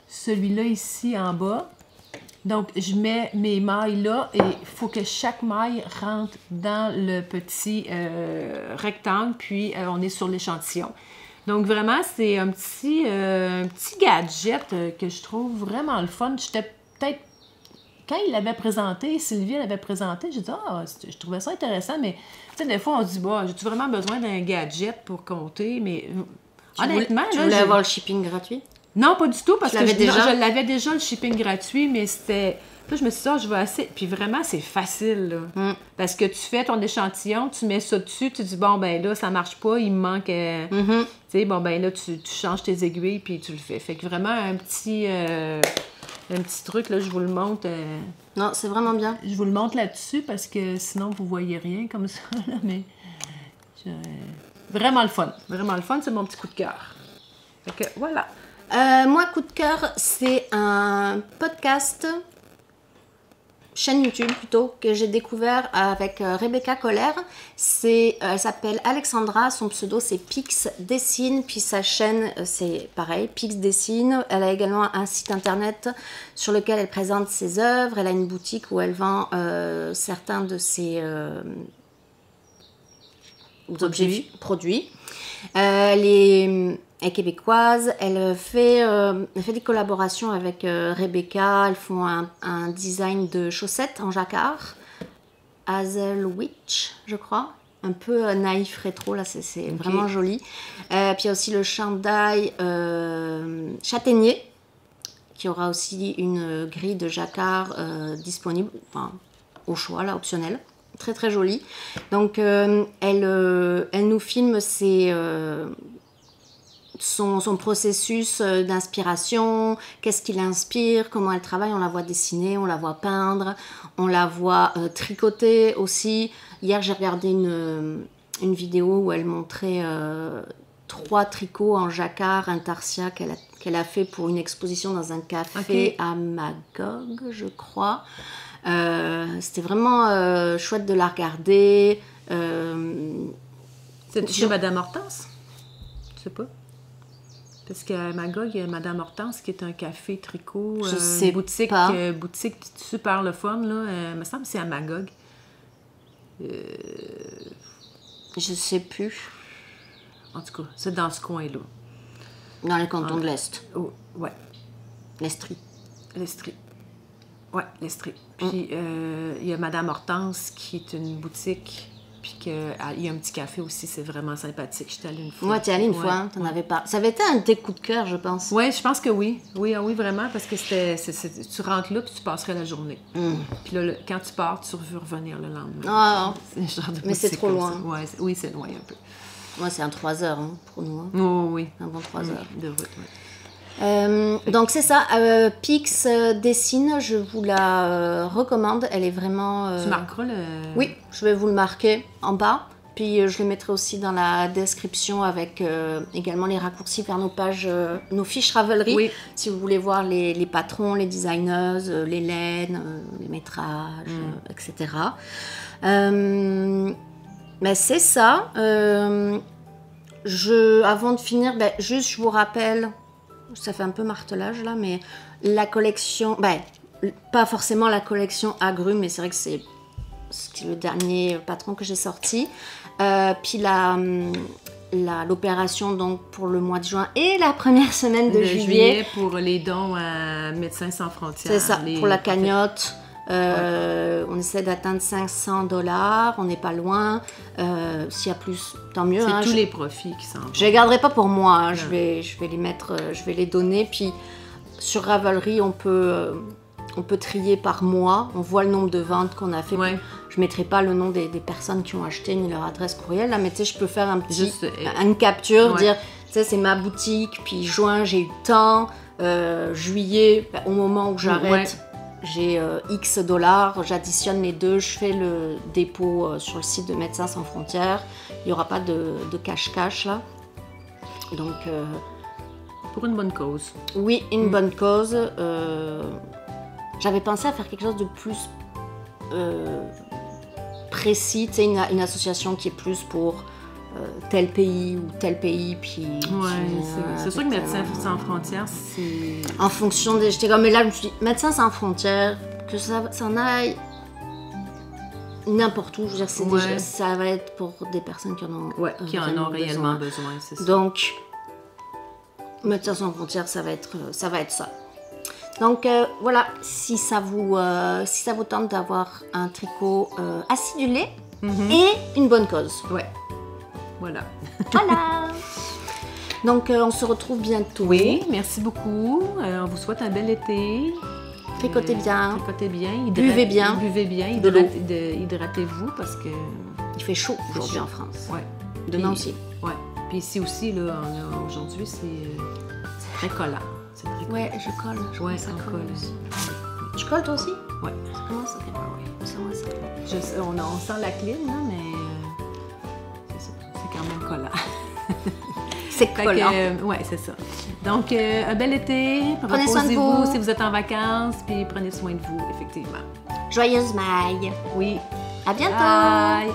celui-là ici en bas. Donc, je mets mes mailles là et il faut que chaque maille rentre dans le petit rectangle, puis on est sur l'échantillon. Donc, vraiment, c'est un petit gadget que je trouve vraiment le fun. J'étais peut-être... Quand il l'avait présenté, Sylvie l'avait présenté, j'ai dit « Ah, je trouvais ça intéressant, mais tu sais, des fois, on se dit bah, « J'ai-tu vraiment besoin d'un gadget pour compter? » Mais honnêtement... Tu voulais avoir le shipping gratuit? Non, pas du tout, parce que je l'avais déjà, le shipping gratuit, mais c'était... Là, je me suis dit, je vais assez... Puis vraiment, c'est facile, là. Parce que tu fais ton échantillon, tu mets ça dessus, tu dis, bon, ben là, ça marche pas, il me manque... Tu sais, bon, ben là, tu changes tes aiguilles, puis tu le fais. Fait que vraiment, un petit truc, là, je vous le montre... Non, c'est vraiment bien. Je vous le montre là-dessus, parce que sinon, vous voyez rien comme ça, là, mais... Vraiment le fun. Vraiment le fun, c'est mon petit coup de cœur. Fait que, voilà. Moi, coup de cœur, c'est un podcast, chaîne YouTube plutôt, que j'ai découvert avec Rebecca Coller. Elle s'appelle Alexandra, son pseudo c'est Pix Dessine, puis sa chaîne c'est pareil, Pix Dessine. Elle a également un site internet sur lequel elle présente ses œuvres. Elle a une boutique où elle vend certains de ses produits. Elle est québécoise, elle fait des collaborations avec Rebecca, elles font un design de chaussettes en jacquard, Hazel Witch, je crois, un peu naïf rétro, là c'est vraiment joli. Puis il y a aussi le chandail châtaignier, qui aura aussi une grille de jacquard disponible, enfin, au choix, là, optionnel. Très très joli. Donc elle nous filme son processus d'inspiration, qu'est-ce qui l'inspire, comment elle travaille. On la voit dessiner, on la voit peindre, on la voit tricoter aussi. Hier j'ai regardé une vidéo où elle montrait 3 tricots en jacquard intarsia qu'elle a fait pour une exposition dans un café à Magog, je crois. C'était vraiment chouette de la regarder. C'est chez Madame Hortense? Je sais pas. Parce qu'à Magog, il y a Madame Hortense qui est un café tricot, boutique super le fun, là. Il me semble que c'est à Magog. Je sais plus. En tout cas, c'est dans ce coin-là. Dans le canton de l'Est. Oh, ouais. L'Estrie. Ouais, l'Estrie. Puis, il y a Madame Hortense qui est une boutique, puis il y a un petit café aussi, c'est vraiment sympathique. J'étais allée une fois. Ouais, t'es allée une fois, hein, t'en avais pas. Ça avait été un de tes coups de cœur, je pense. Oui, je pense que oui. Oui, vraiment, parce que tu rentres là, puis tu passerais la journée. Puis là, quand tu pars, tu veux revenir le lendemain. Ah, genre de mais c'est trop loin. Ouais, oui, c'est loin un peu. Moi, c'est un 3 heures hein, pour nous. Hein. Oh, oui. Un bon 3 heures. De route, oui. Donc c'est ça, Pix Dessine, je vous la recommande, elle est vraiment... Tu marqueras le... Oui, je vais vous le marquer en bas, puis je le mettrai aussi dans la description avec également les raccourcis vers nos pages, nos fiches Ravelry, oui. Si vous voulez voir les patrons, les designers, les laines, les métrages, etc. Ben c'est ça, avant de finir, juste je vous rappelle... Ça fait un peu martelage là, mais la collection, pas forcément la collection Agrumes, mais c'est vrai que c'est le dernier patron que j'ai sorti. Puis l'opération donc pour le mois de juin et la première semaine de juillet pour les dons à Médecins sans frontières. C'est ça, pour la cagnotte. On essaie d'atteindre $500, on n'est pas loin. S'il y a plus, tant mieux. C'est tous les profits qui s'en vont. Je les garderai pas pour moi, hein. Je vais les mettre, je vais les donner. Puis sur Ravelry, on peut trier par mois. On voit le nombre de ventes qu'on a fait. Ouais. Je mettrai pas le nom des personnes qui ont acheté ni leur adresse courriel là, mais tu sais, je peux faire une capture, dire, tu sais, c'est ma boutique. Puis juin, j'ai eu tant. Juillet, au moment où j'arrête. j'ai X dollars, j'additionne les deux, je fais le dépôt sur le site de Médecins Sans Frontières. Il n'y aura pas de cash-cash là. Donc, Pour une bonne cause. oui, une bonne cause. J'avais pensé à faire quelque chose de plus précis, tu sais, une association qui est plus pour tel pays ou tel pays, puis... C'est sûr que Médecins Sans Frontières, c'est... En fonction des... J'étais comme, mais là, je me suis dit, Médecins Sans Frontières, que ça en aille n'importe où, je veux dire, c'est déjà, ça va être pour des personnes qui en ont, qui en ont réellement besoin, c'est ça. Donc, Médecins Sans Frontières, ça va être ça. Donc voilà, si ça vous tente d'avoir un tricot acidulé et une bonne cause. Ouais, voilà. Voilà. Donc on se retrouve bientôt. Oui, merci beaucoup. On vous souhaite un bel été. Tricotez bien. Tricotez bien. Buvez bien. Buvez bien. De l'eau. Hydratez-vous parce que... Il fait chaud aujourd'hui en France. Ouais. Demain aussi. Ouais. Puis ici aussi, là, aujourd'hui, c'est très collant. C'est très collant. Ouais, je colle. Je Ouais, ça on colle colle. aussi. Tu colles toi aussi? Ouais. Ça commence? Ok. Ouais. Ça, moi, ça. On sent la clim, là, mais c'est ça. C'est quand même collant. C'est Fait collant. que, ouais, c'est ça. Donc, un bel été. Prenez soin de vous. Si vous êtes en vacances, puis prenez soin de vous, effectivement. Joyeuse maille. Oui. À bientôt. Bye.